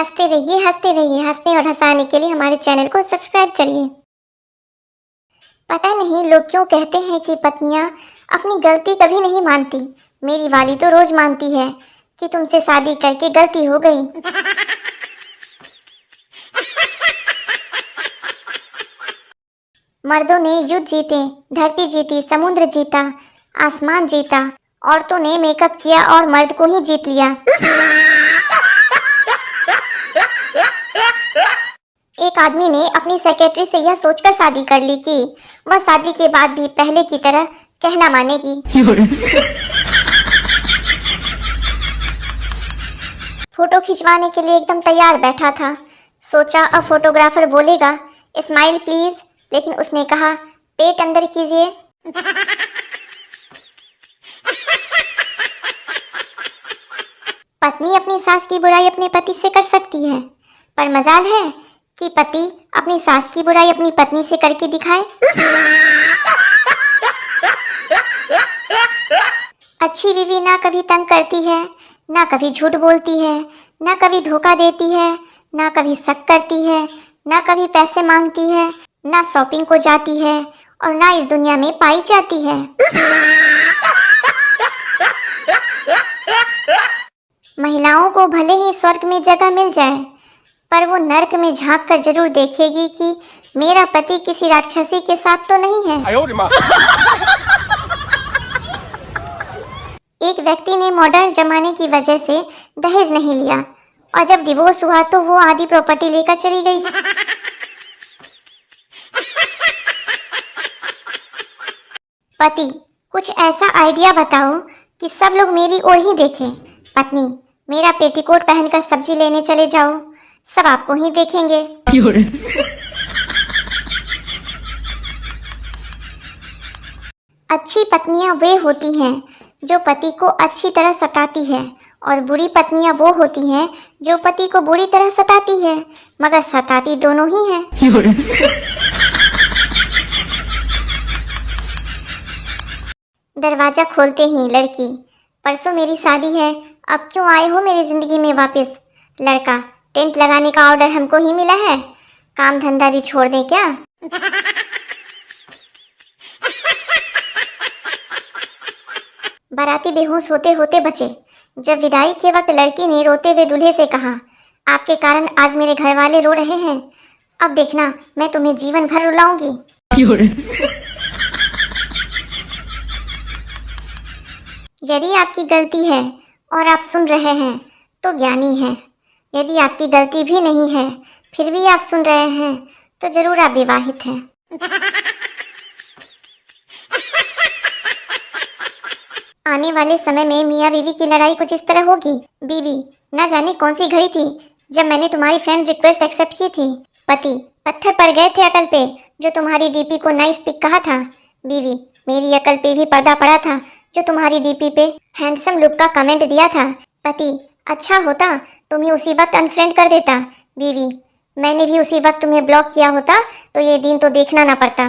हंसते रहिए। हंसने और हंसाने के लिए हमारे चैनल को सब्सक्राइब करिए। पता नहीं लोग क्यों कहते हैं कि पत्नियां अपनी गलती कभी नहीं मानती। मेरी वाली तो रोज मानती है कि तुमसे शादी करके गलती हो गई। मर्दों ने युद्ध जीते, धरती जीती, समुद्र जीता, आसमान जीता। औरतों ने मेकअप किया और मर्द को ही जीत लिया। एक आदमी ने अपनी सेक्रेटरी से यह सोचकर शादी कर ली कि वह शादी के बाद भी पहले की तरह कहना मानेगी। फोटो खिंचवाने के लिए एकदम तैयार बैठा था। सोचा अब फोटोग्राफर बोलेगा स्माइल प्लीज, लेकिन उसने कहा पेट अंदर कीजिए। पत्नी अपनी सास की बुराई अपने पति से कर सकती है, पर मजाल है कि पति अपनी सास की बुराई अपनी पत्नी से करके दिखाए। अच्छी बीवी ना कभी तंग करती है, ना कभी झूठ बोलती है, ना कभी धोखा देती है, ना कभी शक करती है, ना कभी पैसे मांगती है, ना शॉपिंग को जाती है और ना इस दुनिया में पाई जाती है। महिलाओं को भले ही स्वर्ग में जगह मिल जाए, पर वो नर्क में झांक कर जरूर देखेगी कि मेरा पति किसी राक्षसी के साथ तो नहीं है। एक व्यक्ति ने मॉडर्न जमाने की वजह से दहेज नहीं लिया और जब डिवोर्स हुआ तो वो आधी प्रॉपर्टी लेकर चली गई। पति, कुछ ऐसा आइडिया बताओ कि सब लोग मेरी ओर ही देखें। पत्नी, मेरा पेटीकोट पहनकर सब्जी लेने चले जाओ, सब आपको ही देखेंगे। अच्छी पत्नियां वे होती हैं जो पति को अच्छी तरह सताती है, और बुरी पत्नियां वो होती हैं जो पति को बुरी तरह सताती है, मगर सताती दोनों ही हैं। दरवाजा खोलते ही लड़की, परसों मेरी शादी है, अब क्यों आए हो मेरी जिंदगी में वापस? लड़का, टेंट लगाने का ऑर्डर हमको ही मिला है, काम धंधा भी छोड़ दें क्या? बाराती बेहोश होते होते बचे। जब विदाई के वक्त लड़की ने रोते हुए दूल्हे से कहा, आपके कारण आज मेरे घर वाले रो रहे हैं, अब देखना मैं तुम्हें जीवन भर रुलाऊंगी। यदि आपकी गलती है और आप सुन रहे हैं तो ज्ञानी हैं। यदि आपकी गलती भी नहीं है फिर भी आप सुन रहे हैं तो जरूर आप विवाहित हैं। आने वाले समय में मियाँ बीवी की लड़ाई कुछ इस तरह होगी। बीवी, न जाने कौन सी घड़ी थी जब मैंने तुम्हारी फ्रेंड रिक्वेस्ट एक्सेप्ट की थी। पति, पत्थर पड़ गए थे अकल पे जो तुम्हारी डीपी को नाइस पिक कहा था। बीवी, मेरी अकल पे भी पर्दा पड़ा था जो तुम्हारी डीपी पे हैंडसम लुक का कमेंट दिया था। पति, अच्छा होता तुम्हें उसी वक्त अनफ्रेंड कर देता। बीवी, मैंने भी उसी वक्त तुम्हें ब्लॉक किया होता तो ये दिन तो देखना ना पड़ता।